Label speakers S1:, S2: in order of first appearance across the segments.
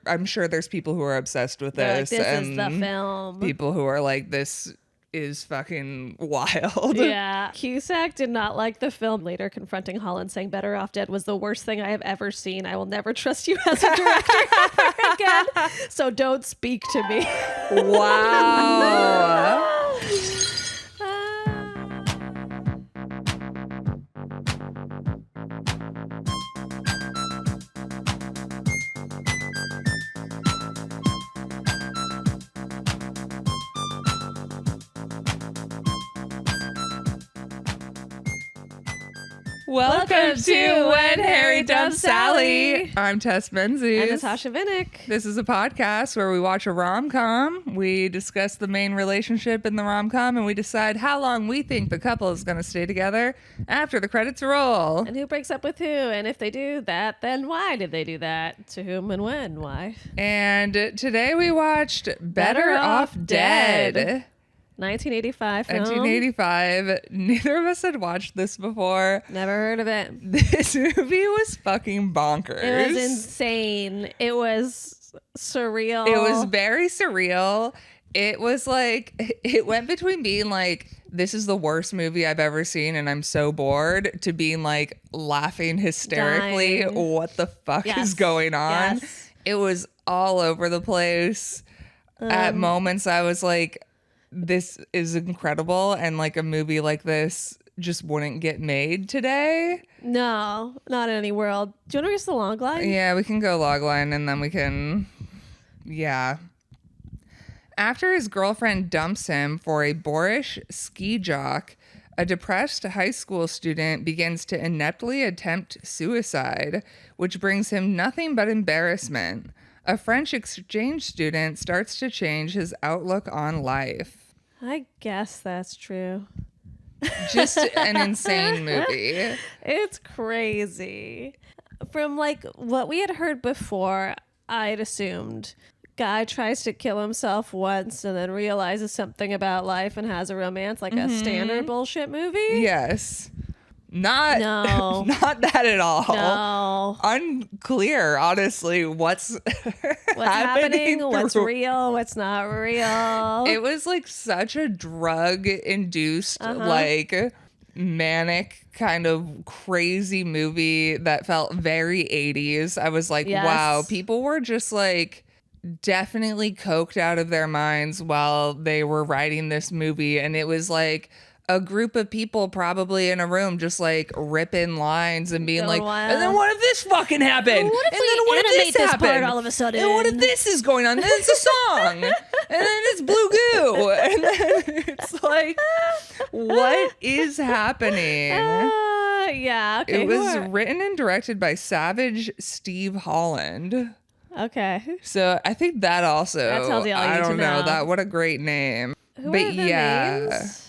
S1: I'm sure there's people who are obsessed with
S2: They're
S1: this.
S2: like, this
S1: and
S2: is the film.
S1: People who are like, this is fucking wild.
S2: Yeah. Cusack did not like the film, later confronting Holland, saying Better Off Dead was the worst thing I have ever seen. I will never trust you as a director ever again. So don't speak to me.
S1: Wow. Welcome to When Harry Dumps Sally. I'm Tess Menzies.
S2: I'm Natasha Vinnick.
S1: This is a podcast where we watch a rom-com, we discuss the main relationship in the rom-com, and we decide how long we think the couple is going to stay together after the credits roll.
S2: And who breaks up with who? And if they do that, then why did they do that? To whom and when? Why?
S1: And today we watched Better Off Dead.
S2: 1985 film.
S1: 1985. Neither of us had watched this before.
S2: Never heard of it.
S1: This movie was fucking bonkers.
S2: It was insane. It was surreal.
S1: It was very surreal. It was like, it went between being like, this is the worst movie I've ever seen and I'm so bored, to being like laughing hysterically.
S2: Dying.
S1: What the fuck is going on?
S2: Yes.
S1: It was all over the place. At moments I was like, this is incredible, and like a movie like this just wouldn't get made today.
S2: No, not in any world. Do you want to read the log line?
S1: Yeah, we can go log line and then we can, yeah. After his girlfriend dumps him for a boorish ski jock, a depressed high school student begins to ineptly attempt suicide, which brings him nothing but embarrassment. A French exchange student starts to change his outlook on life.
S2: I guess that's true.
S1: Just an insane movie.
S2: It's crazy. From like what we had heard before, I'd assumed guy tries to kill himself once and then realizes something about life and has a romance, like a standard bullshit movie.
S1: Yes. Not that at all.
S2: No.
S1: Unclear, honestly, what's
S2: happening, what's real, what's not real.
S1: It was like such a drug-induced, like manic kind of crazy movie that felt very 80s. I was like,
S2: Yes.
S1: wow, people were just like definitely coked out of their minds while they were writing this movie. And it was like a group of people probably in a room just like ripping lines and being like,
S2: wild.
S1: and then what if this fucking happened?
S2: What if
S1: and
S2: we
S1: then what if
S2: animate this part
S1: happened?
S2: all of a sudden?
S1: And what if this is going on? Then it's a song. And then it's blue goo. And then it's like, what is happening?
S2: Yeah, okay.
S1: It was written and directed by Savage Steve Holland.
S2: Okay.
S1: So I think that also,
S2: That tells you all you
S1: I
S2: need
S1: don't
S2: to
S1: know.
S2: know.
S1: That, what a great name.
S2: Who
S1: But
S2: are the
S1: yeah.
S2: names?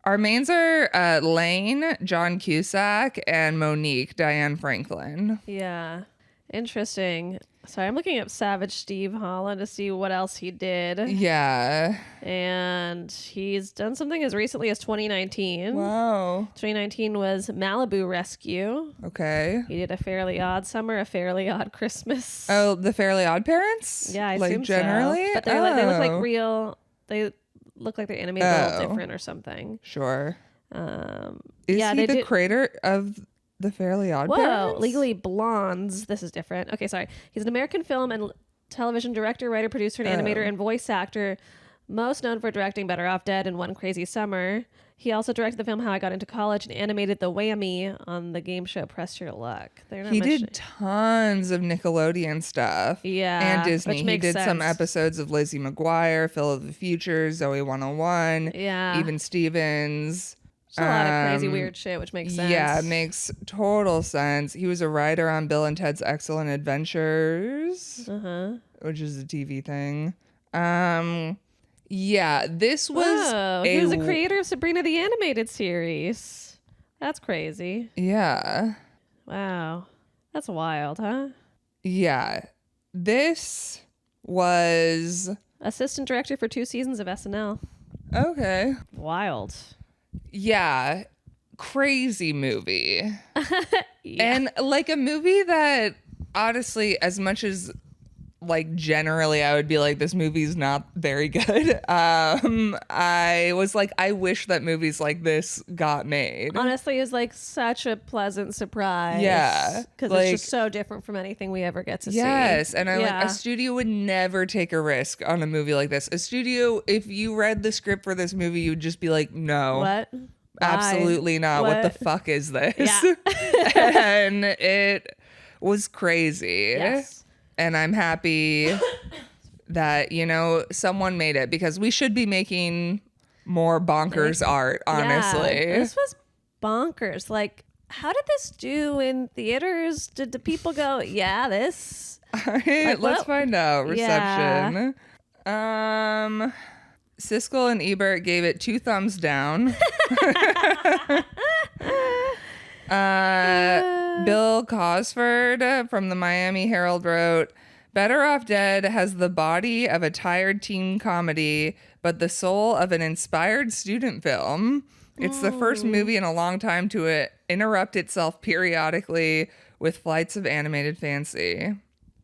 S1: Our mains are Lane, John Cusack, and Monique, Diane Franklin.
S2: Yeah. Interesting. Sorry, I'm looking up Savage Steve Holland to see what else he did.
S1: Yeah.
S2: And he's done something as recently as 2019.
S1: Wow.
S2: 2019 was Malibu Rescue.
S1: Okay.
S2: He did A Fairly Odd Summer, A Fairly Odd Christmas.
S1: Oh, the Fairly Odd Parents?
S2: Yeah, I
S1: like
S2: assume
S1: generally?
S2: so. But they're like, they look like
S1: Oh.
S2: real. They look like they're animated a little
S1: Oh.
S2: different or something.
S1: Sure.
S2: Um,
S1: Is
S2: yeah,
S1: he
S2: they
S1: the
S2: did.
S1: creator of the Fairly Odd
S2: Whoa,
S1: Parents?
S2: Legally Blondes. This is different. Okay, sorry. He's an American film and television director, writer, producer, and animator, and voice actor. Most known for directing Better Off Dead and One Crazy Summer. He also directed the film How I Got Into College and animated the Whammy on the game show Press Your Luck. They're not
S1: He
S2: much-
S1: did tons of Nickelodeon stuff.
S2: Yeah,
S1: And Disney.
S2: which
S1: He
S2: makes
S1: did some
S2: sense.
S1: episodes of Lizzie McGuire, Phil of the Future, Zoe 101,
S2: Yeah.
S1: Even Stevens.
S2: It's a lot of crazy, weird shit, which makes sense.
S1: Yeah, it makes total sense. He was a writer on Bill and Ted's Excellent Adventures, which is a TV thing. Yeah, this was
S2: Whoa, he was the creator of Sabrina the Animated Series. That's crazy.
S1: Yeah.
S2: Wow. That's wild, huh?
S1: Yeah. This was
S2: Assistant director for 2 seasons of SNL.
S1: okay.
S2: Wild.
S1: Yeah. Crazy movie.
S2: Yeah.
S1: And like a movie that honestly, as much as like generally I would be like, this movie's not very good. I was like, I wish that movies like this got made.
S2: Honestly, is like such a pleasant surprise.
S1: Yeah,
S2: because
S1: like,
S2: it's just so different from anything we ever get to see.
S1: Yes, and I like
S2: Yeah.
S1: a studio would never take a risk on a movie like this. A studio, if you read the script for this movie, you would just be like, no.
S2: What?
S1: Absolutely not. What the fuck is this?
S2: Yeah.
S1: And it was crazy.
S2: Yes.
S1: And I'm happy that, you know, someone made it, because we should be making more bonkers art, honestly.
S2: Yeah, this was bonkers. Like, how did this do in theaters? Did the people go, yeah, this?
S1: All right, let's find out. Reception.
S2: Yeah.
S1: Siskel and Ebert gave it 2 thumbs down. Bill Cosford from the Miami Herald wrote, Better Off Dead has the body of a tired teen comedy, but the soul of an inspired student film. It's the first movie in a long time to interrupt itself periodically with flights of animated fancy.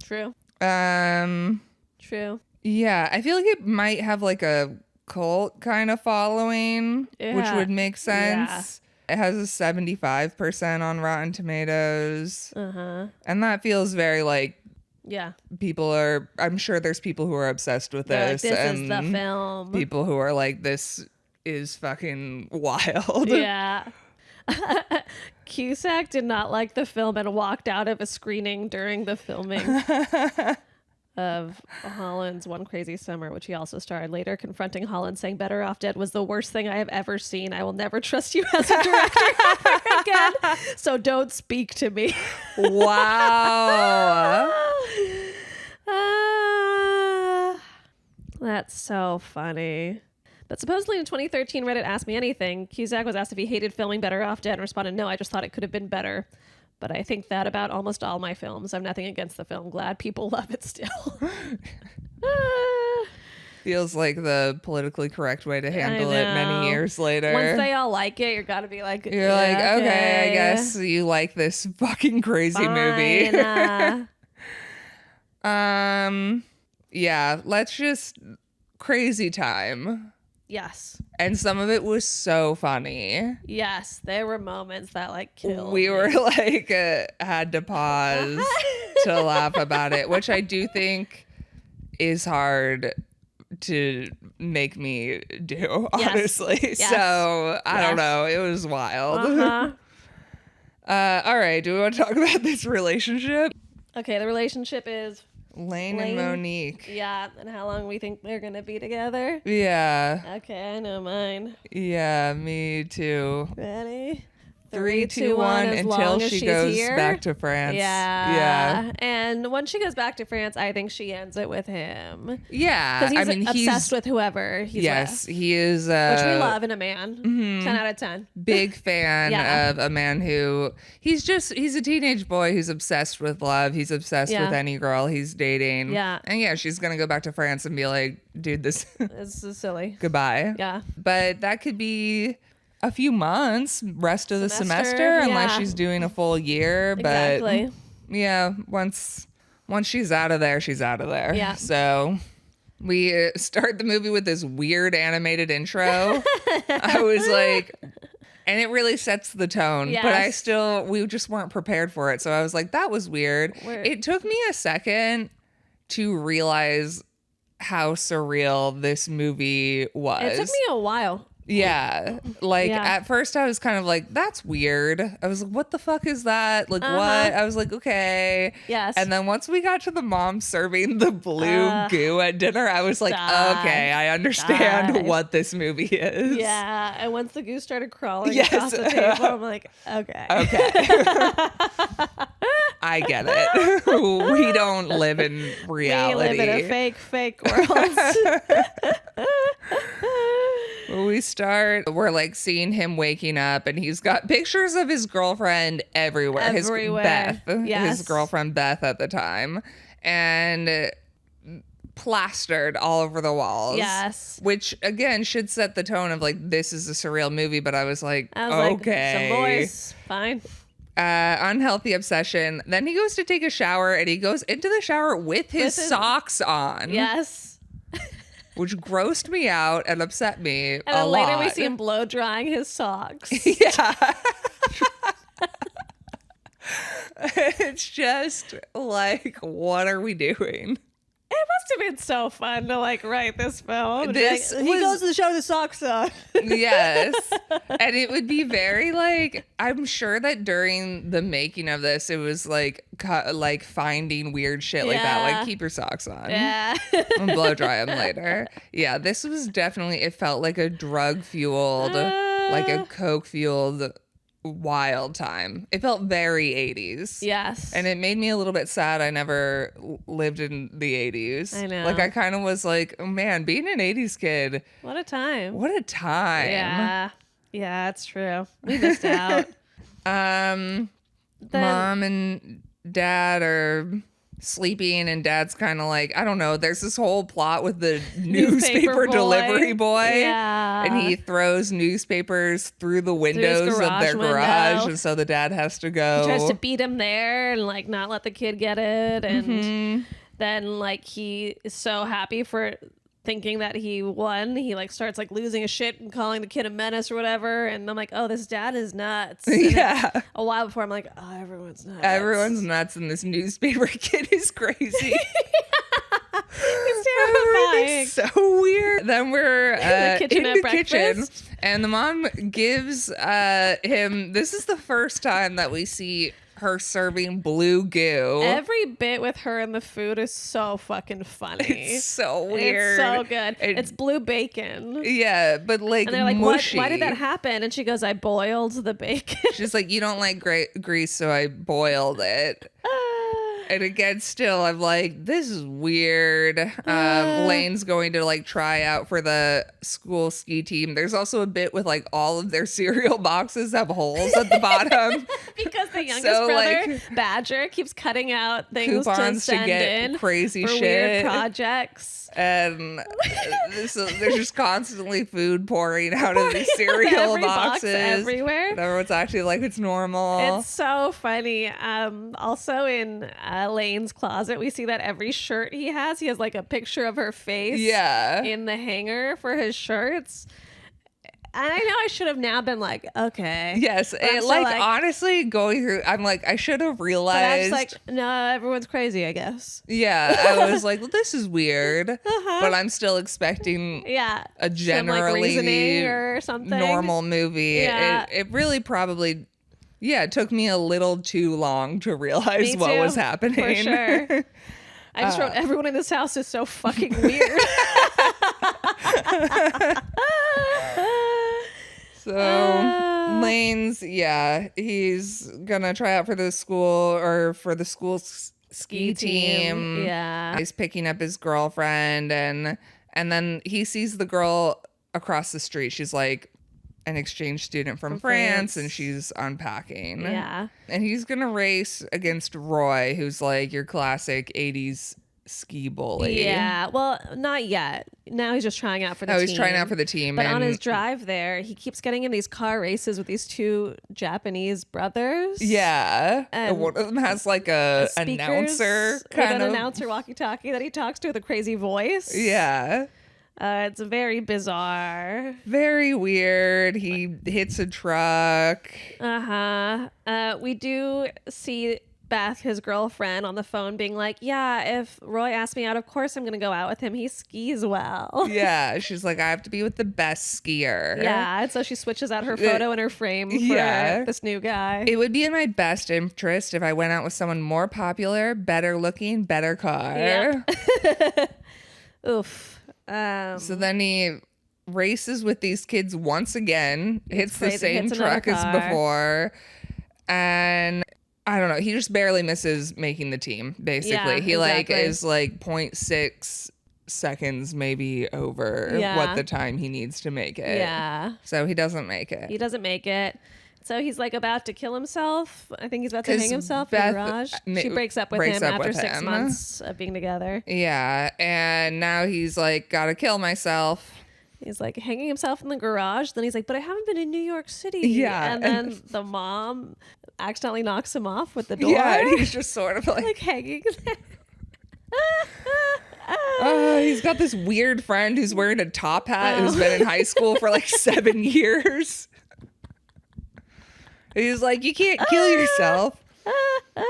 S2: True. True.
S1: Yeah, I feel like it might have like a cult kind of following, which would make sense. It has a 75% on Rotten Tomatoes. And that feels very like, people are, I'm sure there's people who are obsessed with this.
S2: Like, this
S1: and
S2: is the film.
S1: People who are like, this is fucking wild.
S2: Yeah. Cusack did not like the film and walked out of a screening during the filming of Holland's One Crazy Summer, which he also starred, later confronting Holland, saying Better Off Dead was the worst thing I have ever seen. I will never trust you as a director ever again, so don't speak to me.
S1: Wow.
S2: That's so funny. But supposedly in 2013, Reddit Ask Me Anything, Cusack was asked if he hated filming Better Off Dead and responded, no, I just thought it could have been better. But I think that about almost all my films. I'm nothing against the film. Glad people love it still.
S1: Feels like the politically correct way to handle it many years later.
S2: Once they all like it, you're gotta be like,
S1: you're like, okay, I guess you like this fucking crazy movie. Yeah, let's just crazy time.
S2: Yes.
S1: And some of it was so funny.
S2: Yes, there were moments that like killed
S1: We
S2: me.
S1: were like had to pause to laugh about it, which I do think is hard to make me do, honestly.
S2: Yes.
S1: So I don't know. It was wild. All right. Do we want to talk about this relationship?
S2: Okay, the relationship is
S1: Lane and Monique.
S2: Yeah, and how long we think they're gonna be together.
S1: Yeah.
S2: Okay, I know mine.
S1: Yeah, me too.
S2: Ready?
S1: 3, 2, 1 until she goes back to France.
S2: Yeah. And when she goes back to France, I think she ends it with him.
S1: Yeah.
S2: Because he's obsessed with whoever he's with.
S1: He is.
S2: Which we love in a man. 10 out of 10.
S1: Big fan of a man who he's a teenage boy who's obsessed with love. He's obsessed with any girl he's dating.
S2: Yeah.
S1: And she's going to go back to France and be like, dude, this
S2: is silly.
S1: Goodbye.
S2: Yeah.
S1: But that could be a few months, rest of the semester, unless she's doing a full year. But
S2: exactly.
S1: Yeah, once she's out of there, she's out of there. Yeah. So we start the movie with this weird animated intro. I was like, and it really sets the tone. Yes. But we just weren't prepared for it. So I was like, that was weird. It took me a second to realize how surreal this movie was.
S2: It took me a while.
S1: Yeah. At first I was kind of like, that's weird. I was like, what the fuck is that? Like, what? I was like, okay.
S2: Yes.
S1: And then once we got to the mom serving the blue goo at dinner, I was like, okay, I understand what this movie is.
S2: Yeah. And once the goo started crawling across the table, I'm like, okay.
S1: Okay. I get it. We don't live in reality.
S2: We live in a fake world.
S1: We're like seeing him waking up, and he's got pictures of his girlfriend everywhere. His Beth, his girlfriend Beth at the time, and plastered all over the walls.
S2: Yes.
S1: Which again should set the tone of like, this is a surreal movie, but I was like, okay.
S2: Some boys, fine.
S1: unhealthy obsession. Then he goes to take a shower, and he goes into the shower with his socks on.
S2: Yes.
S1: Which grossed me out and upset me
S2: And then
S1: a
S2: later
S1: lot.
S2: we see him blow drying his socks.
S1: Yeah. It's just like, what are we doing?
S2: It must have been so fun to like write this film.
S1: This
S2: He goes to the show with his socks on.
S1: Yes. And it would be very like, I'm sure that during the making of this, it was like like finding weird shit like that.
S2: Yeah.
S1: Like, keep your socks on.
S2: Yeah.
S1: And blow dry them later. Yeah, this was definitely, it felt like a drug fueled, like a coke fueled wild time. It felt very 80s.
S2: Yes.
S1: And it made me a little bit sad I never lived in the 80s.
S2: I know.
S1: Like, I kind of was like, oh, man, being an 80s kid,
S2: What a time.
S1: what a time.
S2: Yeah. Yeah, it's true. We missed out.
S1: Mom and dad are sleeping, and dad's kind of like, I don't know, there's this whole plot with the newspaper delivery boy.
S2: Yeah.
S1: And he throws newspapers through the windows of their garage,
S2: window.
S1: and so the dad has to go.
S2: He tries to beat him there and like not let the kid get it. And
S1: Mm-hmm.
S2: then like he is so happy for thinking that he won. He like starts like losing his shit and calling the kid a menace or whatever. And I'm like, oh, this dad is nuts. And
S1: Yeah.
S2: then a while before I'm like, oh, everyone's nuts.
S1: Everyone's nuts, and this newspaper kid is crazy.
S2: It's terrifying.
S1: It's so weird. Then we're
S2: kitchen
S1: in
S2: at
S1: the kitchen,
S2: breakfast.
S1: and the mom gives him. This is the first time that we see her serving blue goo.
S2: Every bit with her and the food is so fucking funny.
S1: It's so weird.
S2: It's so good. It's blue bacon.
S1: Yeah, but like,
S2: And they're like,
S1: mushy.
S2: why did that happen? And she goes, I boiled the bacon.
S1: She's like, you don't like grease, so I boiled it. And again, still, I'm like, this is weird. Lane's going to like try out for the school ski team. There's also a bit with like all of their cereal boxes have holes at the bottom.
S2: Because the youngest
S1: So,
S2: brother,
S1: like,
S2: Badger, keeps cutting out things
S1: coupons
S2: to send
S1: get
S2: in
S1: crazy
S2: for
S1: shit.
S2: weird projects.
S1: And there's just constantly food pouring out of these cereal
S2: Every box
S1: boxes.
S2: everywhere.
S1: And everyone's actually like, it's normal.
S2: It's so funny. Also in Lane's closet, we see that every shirt he has like a picture of her face in the hanger for his shirts. And I know I should have now been like, okay.
S1: Yes.
S2: But I'm
S1: It,
S2: still
S1: like, honestly, going through, I'm like, I should have
S2: but I
S1: realized.
S2: was like, no, everyone's crazy, I guess.
S1: Yeah. I was like, well, this is weird. But I'm still expecting
S2: Yeah.
S1: a
S2: Some,
S1: generally
S2: like, reasoning or something.
S1: normal movie.
S2: Yeah.
S1: It really probably, it took me a little too long to realize
S2: Me
S1: what
S2: too,
S1: was happening.
S2: For sure. I just wrote, everyone in this house is so fucking weird.
S1: So Lane's, he's gonna try out for the school ski team.
S2: Yeah.
S1: He's picking up his girlfriend, and then he sees the girl across the street. She's like an exchange student from France, and she's unpacking.
S2: Yeah.
S1: And he's gonna race against Roy, who's like your classic 80s ski bully.
S2: Yeah. Well, not yet. Now he's just trying out for the team.
S1: He's trying out for the team.
S2: But
S1: and
S2: on his drive there, he keeps getting in these car races with these two Japanese brothers.
S1: Yeah.
S2: And
S1: one of them has like a
S2: speakers,
S1: announcer
S2: like
S1: kind
S2: an
S1: of
S2: announcer walkie-talkie that he talks to with a crazy voice.
S1: Yeah.
S2: It's very bizarre.
S1: Very weird. He hits a truck.
S2: We do see Beth, his girlfriend, on the phone being like, yeah, if Roy asks me out, of course I'm going to go out with him. He skis well.
S1: Yeah. She's like, I have to be with the best skier.
S2: Yeah. And so she switches out her photo in her frame for this new guy.
S1: It would be in my best interest if I went out with someone more popular, better looking, better car.
S2: Yep. Oof.
S1: So then he races with these kids once again, hits the
S2: crazy,
S1: same
S2: hits another
S1: truck as
S2: car.
S1: before, and I don't know, he just barely misses making the team, basically.
S2: Yeah,
S1: he like
S2: exactly.
S1: is like 0.6 seconds maybe over what the time he needs to make it.
S2: Yeah.
S1: So he doesn't make it.
S2: He doesn't make it. So he's like about to kill himself. I think he's about to hang himself in
S1: Beth
S2: the garage. She breaks up with him after 6 months of being together.
S1: Yeah, and now he's like, gotta kill myself.
S2: He's like hanging himself in the garage. Then he's like, but I haven't been in New York City.
S1: Yeah.
S2: And then the mom accidentally knocks him off with the door.
S1: Yeah, and he's just sort of like
S2: hanging there.
S1: He's got this weird friend who's wearing a top hat who's been in high school for like 7 years. He's like, you can't kill yourself.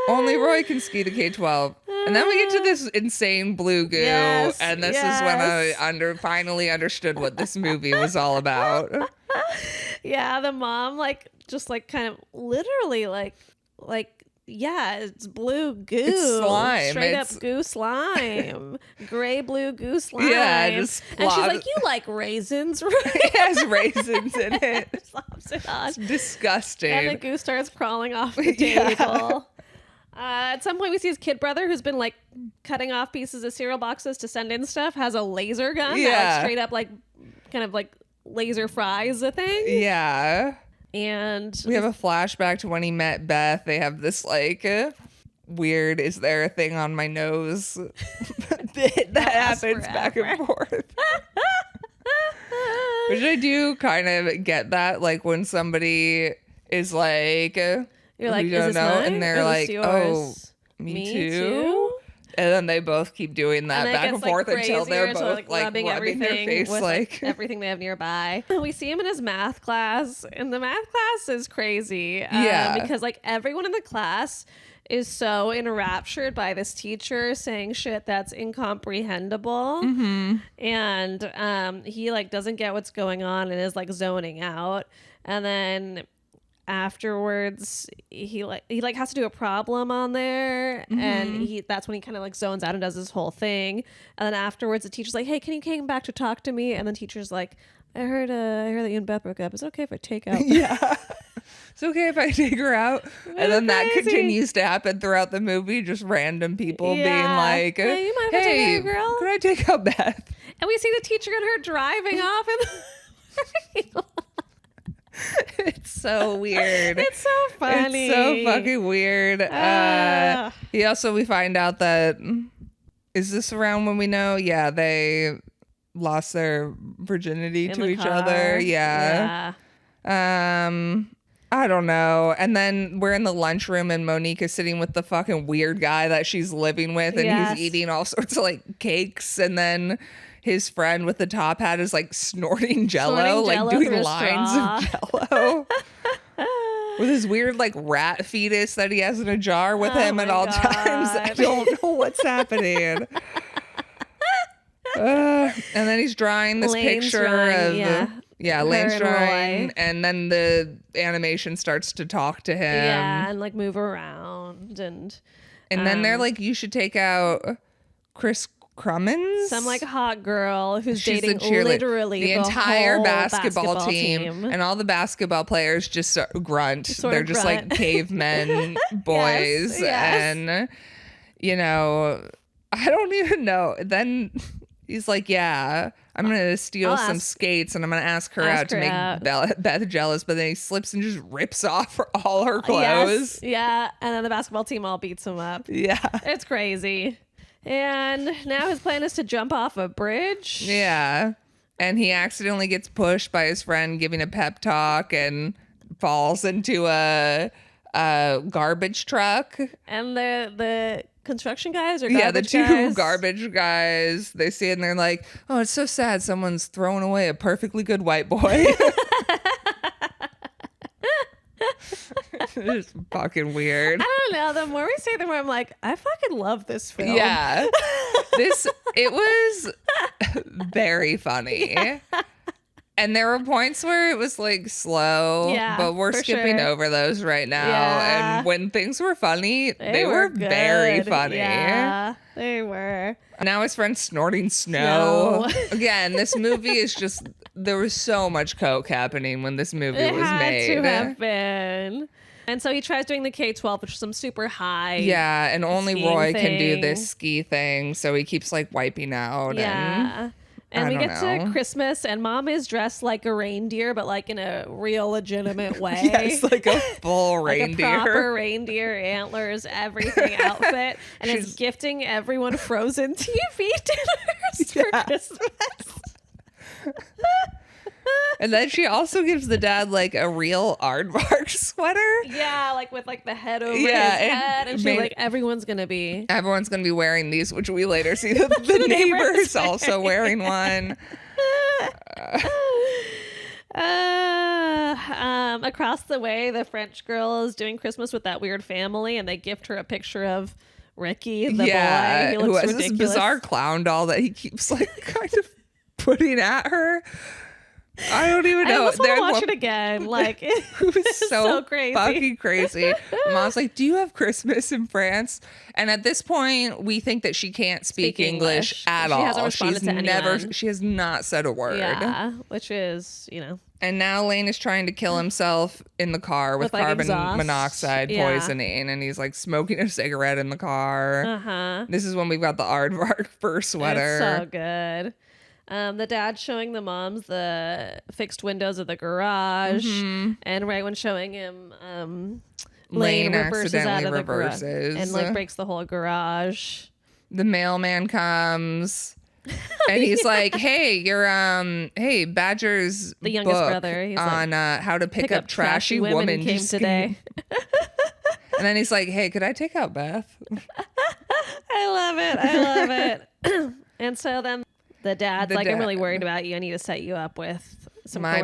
S1: Only Roy can ski the K-12. And then we get to this insane blue goo.
S2: Yes,
S1: and this is when I finally understood what this movie was all about.
S2: Yeah, the mom just kind of literally yeah, it's blue goo.
S1: It's slime.
S2: Straight up goo slime. Gray blue goo slime.
S1: Yeah,
S2: and she's like, you like raisins, right?
S1: It has raisins in it.
S2: Slaps it on.
S1: It's disgusting.
S2: And the goo starts crawling off the table. At some point, we see his kid brother, who's been cutting off pieces of cereal boxes to send in stuff, has a laser gun that straight up kind of laser fries the thing.
S1: Yeah.
S2: And
S1: we have a flashback to when he met Beth. They have this weird, is there a thing on my nose bit that happens back and forth. Which I do kind of get that, when somebody is like,
S2: you're like,
S1: you don't
S2: is this
S1: know,
S2: mine?
S1: and they're like, oh, me too. And then they both keep doing that back and forth until they're both rubbing their face
S2: with everything they have nearby. We see him in his math class, and the math class is crazy. Because everyone in the class is so enraptured by this teacher saying shit that's incomprehensible. Mm-hmm. And he doesn't get what's going on and is zoning out. And then afterwards he has to do a problem on there, and that's when he kind of zones out and does his whole thing. And then afterwards the teacher's like, hey, can you come back to talk to me? And then the teacher's like, I heard that you and Beth broke up. Is it okay if I take out
S1: yeah, it's okay if I take her out. And then that continues to happen throughout the movie, just random people being like,
S2: hey, you mind if I take out, girl?
S1: Can I take out Beth?
S2: And we see the teacher and her driving off in
S1: It's so weird.
S2: It's so funny.
S1: It's so fucking weird. We find out that, is this around when we know? Yeah, they lost their virginity to each other. Yeah. I don't know. And then we're in the lunchroom and Monique is sitting with the fucking weird guy that she's living with, and he's eating all sorts of cakes, and then his friend with the top hat is snorting jello, doing lines of jello. With his weird rat fetus that he has in a jar with him at all times. I don't know what's happening. And then he's drawing this picture of Lane's drawing, and then the animation starts to talk to him.
S2: Yeah, and move around, and
S1: then they're like, you should take out Chris Crummins,
S2: some hot girl who's dating literally
S1: the entire basketball team, and all the basketball players just grunt. They're just cavemen boys. And I don't even know. Then he's like, yeah, I'm gonna steal some skates and I'm gonna ask her out to make Beth jealous, but then he slips and just rips off all her clothes.
S2: Yeah, and then the basketball team all beats him up.
S1: Yeah,
S2: it's crazy. And now his plan is to jump off a bridge.
S1: Yeah. And he accidentally gets pushed by his friend giving a pep talk and falls into a garbage truck.
S2: And the construction guys or
S1: garbage two garbage guys, they see it and they're like, oh, it's so sad someone's throwing away a perfectly good white boy. It's fucking weird.
S2: I don't know. The more we say, the more I'm like, I fucking love this film.
S1: Yeah. It was very funny. Yeah. And there were points where it was slow, but we're skipping over those right now. Yeah. And when things were funny, they were very funny.
S2: Yeah, they were.
S1: Now his friend's snorting snow. Again, this movie is just, there was so much coke happening when this movie was made.
S2: It had to have been. And so he tries doing the K-12, which is some super high.
S1: Yeah, and only Roy can do this ski thing, so he keeps wiping out.
S2: Yeah. And we get to Christmas, and Mom is dressed like a reindeer, but in a real legitimate way.
S1: Yes, a full reindeer.
S2: A proper reindeer, antlers, everything outfit. And is gifting everyone Frozen TV dinners for Christmas.
S1: And then she also gives the dad like a real aardvark sweater.
S2: Yeah, like with like the head over
S1: Yeah,
S2: his head, and she's like, everyone's gonna be
S1: wearing these, which we later see that the neighbor's also wearing one.
S2: Across the way, the French girl is doing Christmas with that weird family, and they gift her a picture of Ricky, the boy. He looks
S1: who has
S2: ridiculous.
S1: this bizarre clown doll that he keeps like kind of putting at her. I don't even know.
S2: I almost want to watch it again. Like,
S1: it was so
S2: crazy.
S1: fucking crazy. Mom's like, "Do you have Christmas in France?" And at this point, we think that she can't speak English at all.
S2: She hasn't responded to anyone.
S1: She has not said a word.
S2: Yeah, which is,
S1: And now Lane is trying to kill himself in the car with
S2: like,
S1: carbon
S2: exhaust.
S1: monoxide poisoning, and he's like smoking a cigarette in the car.
S2: Uh-huh.
S1: This is when we've got the aardvark fur sweater.
S2: It's so good. The dad's showing the moms the fixed windows of the garage, and right when showing him, Lane reverses out of the garage and like breaks the whole garage.
S1: The mailman comes. And he's like, "Hey, hey, Badger's
S2: the youngest
S1: book
S2: brother. He's
S1: on
S2: like,
S1: how to pick up trashy women
S2: came today."
S1: And then he's like, "Hey, could I take out Beth?"
S2: I love it. And so then the dad's like, "I'm really worried about you. I need to set you up with some
S1: my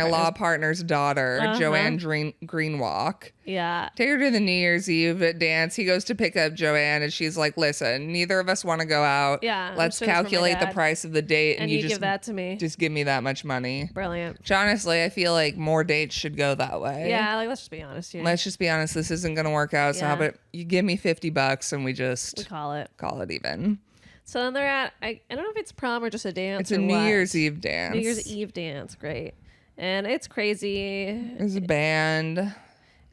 S1: law partner's daughter, Joanne Greenwalk.
S2: Yeah.
S1: Take her to the New Year's Eve dance. He goes to pick up Joanne, and she's like, "Listen, neither of us want to go out.
S2: Yeah.
S1: Let's calculate the price of the date,
S2: and you just give that to me.
S1: Just give me that much money."
S2: Brilliant.
S1: Which, honestly, I feel like more dates should go that way.
S2: Yeah, like, let's just be honest here.
S1: Let's just be honest. This isn't going to work out. So how about you give me $50 and we
S2: call it
S1: even.
S2: So then they're at, I don't know if it's prom or just a dance.
S1: It's a New Year's Eve dance.
S2: New Year's Eve dance. Great. And it's crazy.
S1: There's a band.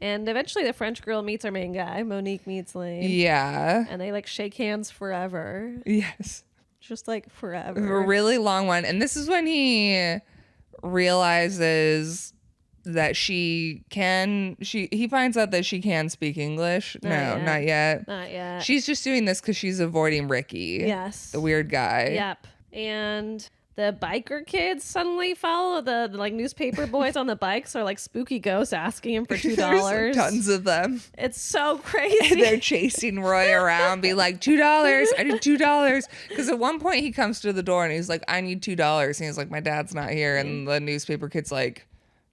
S2: And eventually the French girl meets our main guy. Monique meets Lane.
S1: Yeah.
S2: And they like shake hands forever.
S1: Yes.
S2: Just like forever.
S1: A really long one. And this is when he realizes that he finds out that she can speak English. Not yet.
S2: Not yet.
S1: She's just doing this because she's avoiding Ricky.
S2: Yes.
S1: The weird guy.
S2: Yep. And the biker kids suddenly follow the like newspaper boys on the bikes are like spooky ghosts asking him for $2.
S1: There's like tons of them.
S2: It's so crazy.
S1: And they're chasing Roy around, be like, $2. I need $2. Because at one point he comes to the door and he's like, "I need $2. And he's like, "My dad's not here." And the newspaper kid's like,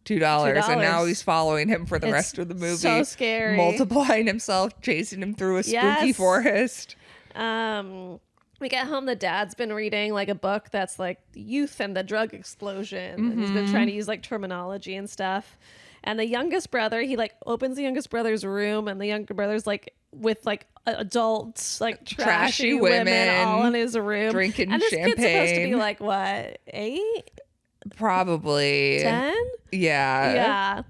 S1: $2. And now he's following him for the rest of the movie.
S2: So scary.
S1: Multiplying himself, chasing him through a spooky forest.
S2: We get home, the dad's been reading like a book that's like youth and the drug explosion. And he's been trying to use like terminology and stuff. And the youngest brother, he like opens the youngest brother's room, and the younger brother's like with like adults, like trashy women all in his room.
S1: Drinking
S2: and this
S1: champagne.
S2: kid's supposed to be like, what, 8?
S1: Probably
S2: 10?
S1: Yeah.
S2: Yeah.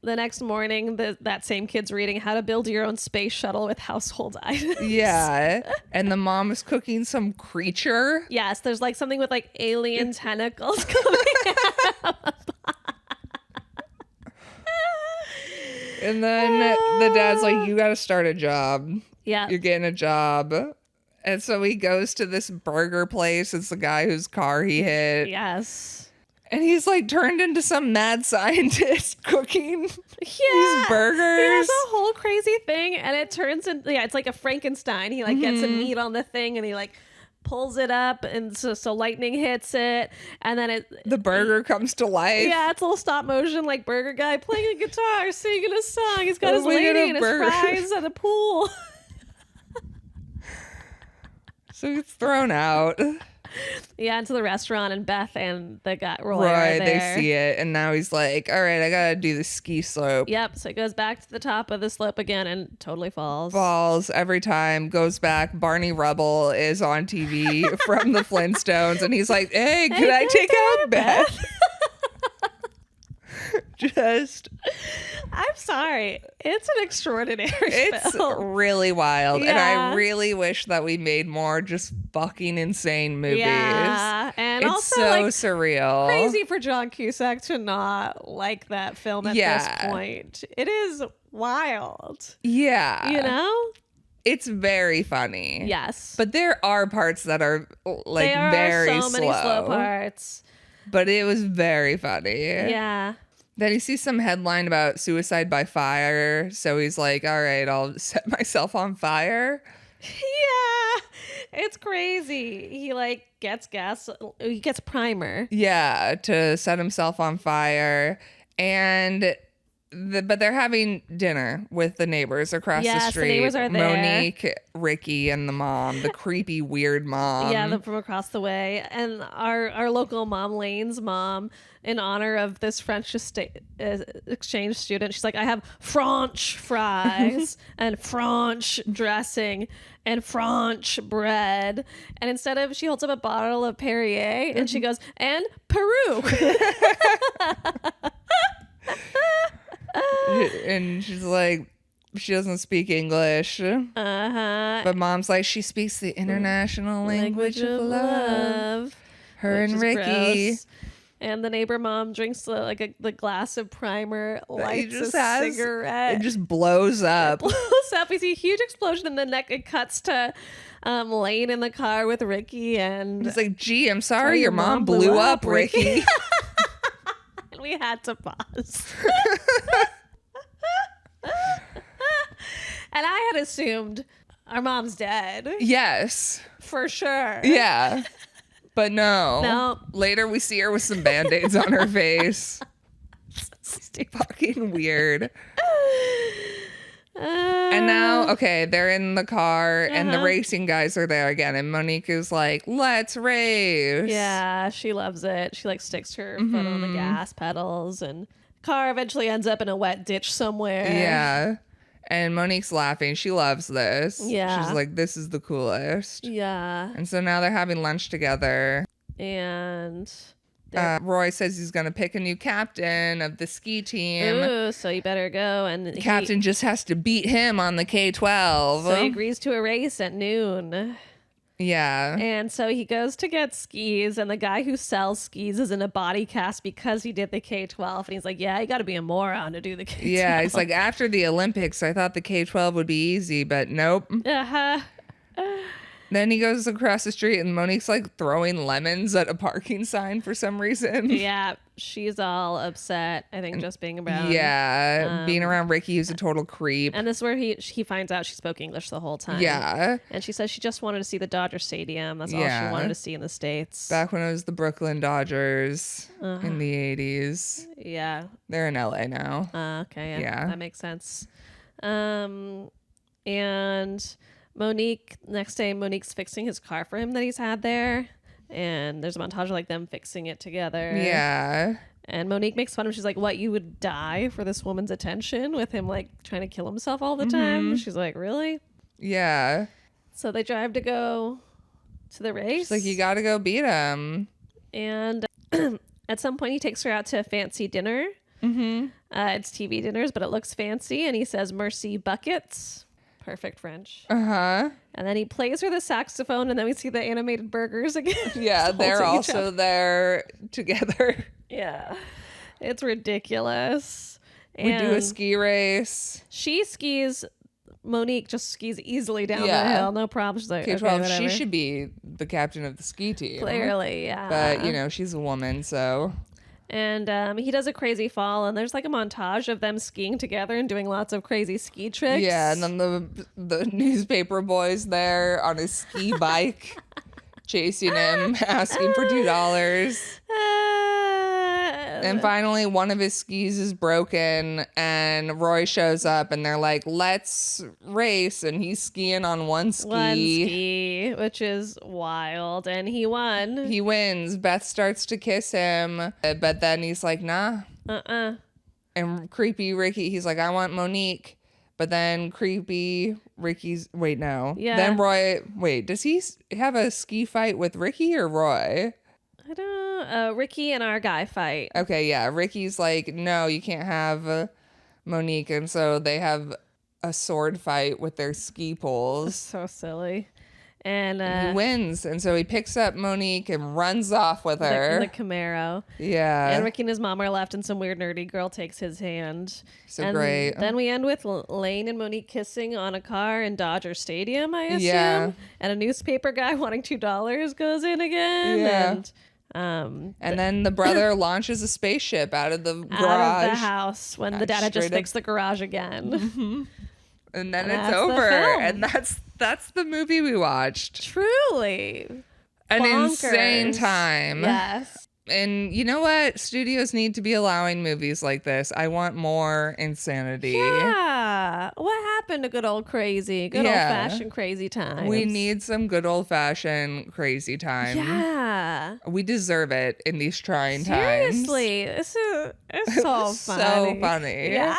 S2: The next morning, that same kid's reading How to Build Your Own Space Shuttle with Household Items.
S1: Yeah. And the mom is cooking some creature.
S2: Yes, there's like something with like alien tentacles coming out.
S1: And then the dad's like, "You got to start a job.
S2: Yeah.
S1: You're getting a job." And so he goes to this burger place. It's the guy whose car he hit.
S2: Yes.
S1: And he's like turned into some mad scientist cooking these burgers.
S2: He has a whole crazy thing, and it turns into, it's like a Frankenstein. He like gets some meat on the thing, and he like pulls it up, and so lightning hits it, and then
S1: the burger comes to life.
S2: Yeah, it's a little stop motion like burger guy playing a guitar, singing a song. He's got his lady and his fries at a pool.
S1: So it's thrown out.
S2: Yeah, into the restaurant, and Beth and the guy Roy
S1: they see it, and now he's like, "All right, I gotta do the ski slope."
S2: Yep. So it goes back to the top of the slope again and totally falls.
S1: Falls every time. Goes back. Barney Rubble is on TV from the Flintstones, and he's like, "Hey, could I take out Beth?" Just,
S2: I'm sorry. It's an extraordinary
S1: It's
S2: film.
S1: really wild.
S2: Yeah.
S1: And I really wish that we made more just fucking insane movies.
S2: Yeah. And
S1: it's
S2: also
S1: so
S2: like
S1: surreal.
S2: crazy for John Cusack to not like that film at this point. It is wild.
S1: Yeah.
S2: You know?
S1: It's very funny.
S2: Yes.
S1: But there are parts that are like
S2: there
S1: very
S2: are so
S1: slow.
S2: many slow parts.
S1: But it was very funny.
S2: Yeah.
S1: Then he sees some headline about suicide by fire. So he's like, all right, I'll set myself on fire.
S2: Yeah. It's crazy. He like gets gas. He gets primer.
S1: Yeah, to set himself on fire. And but they're having dinner with the neighbors across the street.
S2: The neighbors are there.
S1: Monique, Ricky, and the mom, the creepy, weird mom.
S2: Yeah, from across the way. And our local mom, Lane's mom, in honor of this French exchange student, she's like, I have French fries and French dressing and French bread. And instead of, she holds up a bottle of Perrier and she goes, and Peru.
S1: And she's like, she doesn't speak English. But mom's like, she speaks the international language of love. Her and Ricky.
S2: Gross. And the neighbor mom drinks the glass of primer, lights a cigarette.
S1: It just blows up.
S2: We see a huge explosion in the neck. It cuts to Lane in the car with Ricky. And
S1: it's like, gee, I'm sorry your mom blew up, Ricky.
S2: And we had to pause. And I had assumed our mom's dead.
S1: Yes.
S2: For sure.
S1: Yeah. But no.
S2: No.
S1: Later we see her with some Band-Aids on her face. Fucking weird. And now, okay, they're in the car and the racing guys are there again. And Monique is like, let's race.
S2: Yeah, she loves it. She like sticks her foot on the gas pedals and car eventually ends up in a wet ditch somewhere.
S1: Yeah. And Monique's laughing. She loves this.
S2: Yeah.
S1: She's like, this is the coolest.
S2: Yeah.
S1: And so now they're having lunch together.
S2: And
S1: Roy says he's going to pick a new captain of the ski team.
S2: Ooh, so you better go. And
S1: the captain just has to beat him on the K-12.
S2: So he agrees to a race at noon.
S1: Yeah.
S2: And so he goes to get skis, and the guy who sells skis is in a body cast because he did the K-12. And he's like, yeah, you got to be a moron to do the K-12.
S1: Yeah, he's like, after the Olympics, I thought the K-12 would be easy, but nope. Then he goes across the street, and Monique's like throwing lemons at a parking sign for some reason.
S2: Yeah, she's all upset, I think, just being around.
S1: Yeah, being around Ricky, who's a total creep.
S2: And this is where he finds out she spoke English the whole time.
S1: Yeah.
S2: And she says she just wanted to see the Dodger Stadium. That's all she wanted to see in the States.
S1: Back when it was the Brooklyn Dodgers in the 80s.
S2: Yeah.
S1: They're in LA now.
S2: Okay, yeah. That makes sense. And next day, Monique's fixing his car for him that he's had there. And there's a montage of like them fixing it together.
S1: Yeah.
S2: And Monique makes fun of him. She's like, what, you would die for this woman's attention with him like trying to kill himself all the time? She's like, really?
S1: Yeah.
S2: So they drive to go to the race.
S1: She's like, you got to go beat him.
S2: And at some point he takes her out to a fancy dinner. It's TV dinners, but it looks fancy. And he says, merci buckets. Perfect French. And then he plays her the saxophone, and then we see the animated burgers again.
S1: Yeah, they're also there together.
S2: Yeah. It's ridiculous.
S1: We do a ski race.
S2: She skis. Monique just skis easily down the hill. No problem. She's like, okay,
S1: she should be the captain of the ski team.
S2: Clearly, yeah.
S1: But, you know, she's a woman, so...
S2: And he does a crazy fall, and there's like a montage of them skiing together and doing lots of crazy ski tricks.
S1: Yeah, and then the newspaper boy's there on his ski bike, chasing him, asking for $2. And finally, one of his skis is broken, and Roy shows up, and they're like, let's race. And he's skiing on one ski.
S2: Which is wild. And he won.
S1: He wins. Beth starts to kiss him, but then he's like, nah. And creepy Ricky, he's like, I want Monique. But then creepy Ricky's, wait, no.
S2: Yeah.
S1: Then Roy, wait, does he have a ski fight with Ricky or Roy?
S2: I don't Ricky and our guy fight.
S1: Okay, yeah. Ricky's like, no, you can't have Monique. And so they have a sword fight with their ski poles.
S2: So silly. And
S1: he wins. And so he picks up Monique and runs off with her.
S2: The Camaro.
S1: Yeah.
S2: And Ricky and his mom are left, and some weird nerdy girl takes his hand.
S1: So great.
S2: Then we end with Lane and Monique kissing on a car in Dodger Stadium, I assume.
S1: Yeah.
S2: And a newspaper guy wanting $2 goes in again.
S1: Yeah.
S2: And
S1: And then the brother launches a spaceship out of the garage.
S2: Out of the house when the dad had just
S1: straight up.
S2: fixed the garage again.
S1: And then
S2: And
S1: it's
S2: that's the
S1: over.
S2: film.
S1: And that's the movie we watched.
S2: Truly.
S1: An
S2: Bonkers.
S1: insane time.
S2: Yes.
S1: And you know what? Studios need to be allowing movies like this. I want more insanity.
S2: Yeah. What happened to good old crazy? Good
S1: Yeah.
S2: old fashioned crazy times.
S1: We need some good old fashioned crazy time.
S2: Yeah.
S1: We deserve it in these trying times.
S2: Seriously. It's so funny.
S1: So funny.
S2: Yeah.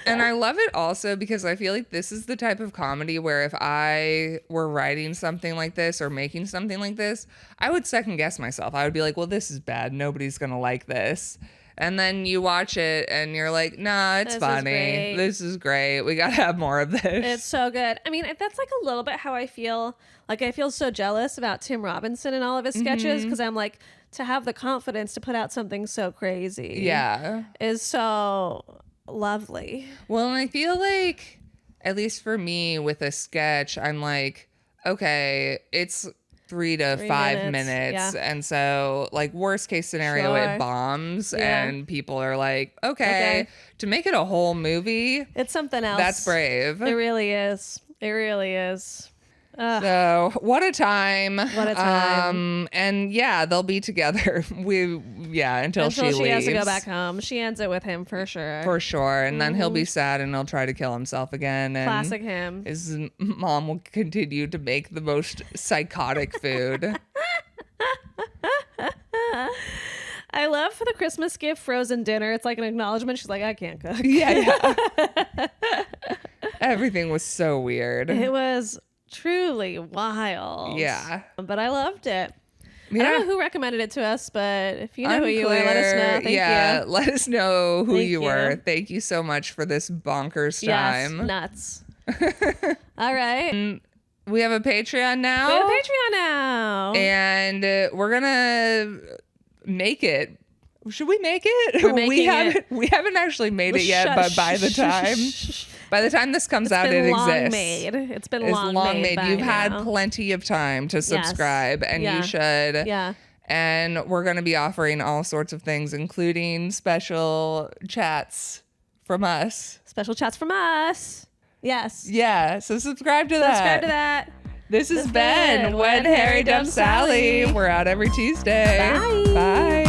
S1: And I love it also because I feel like this is the type of comedy where if I were writing something like this or making something like this, I would second guess myself. I would be like, well, this is bad. Nobody's going to like this. And then you watch it and you're like, nah, it's
S2: This is
S1: funny.
S2: great.
S1: This is great. We got to have more of this.
S2: It's so good. I mean, that's like a little bit how I feel. Like, I feel so jealous about Tim Robinson and all of his sketches because I'm like, to have the confidence to put out something so crazy.
S1: Yeah.
S2: Is so lovely.
S1: Well, and I feel like, at least for me with a sketch, I'm like, okay, it's 3 to 5 minutes.
S2: yeah.
S1: And so, like, worst case scenario,
S2: Sure.
S1: it bombs
S2: Yeah.
S1: and people are like, okay, to make it a whole movie,
S2: It's something else.
S1: that's brave.
S2: It really is. It really is.
S1: So what a time.
S2: What a time.
S1: And yeah, they'll be together. Until she leaves.
S2: has to go back home. She ends it with him for sure.
S1: For sure. And then he'll be sad and he'll try to kill himself again. And
S2: Classic him.
S1: his mom will continue to make the most psychotic food.
S2: I love for the Christmas gift frozen dinner. It's like an acknowledgement. She's like, I can't cook.
S1: Yeah. Everything was so weird.
S2: It was truly wild.
S1: Yeah.
S2: But I loved it.
S1: Yeah.
S2: I don't know who recommended it to us, but if you know who you are, let us know. Thank you.
S1: Let us know who
S2: Thank
S1: you were.
S2: you.
S1: Thank you so much for this bonkers
S2: Yes,
S1: time.
S2: nuts. All right.
S1: We have a Patreon now.
S2: We have a Patreon now.
S1: And we're gonna make it. Should we make it?
S2: We're making
S1: we haven't actually made it yet, but by the time this comes out, it
S2: long
S1: exists.
S2: made. It's been
S1: It's
S2: long made. by
S1: You've had
S2: now.
S1: plenty of time to subscribe, and
S2: Yeah.
S1: you should.
S2: Yeah.
S1: And we're going to be offering all sorts of things, including special chats from us.
S2: Special chats from us. Yes.
S1: Yeah, so subscribe to that.
S2: Subscribe to that.
S1: This has been When Harry Dumps Sally. We're out every Tuesday.
S2: Bye.
S1: Bye.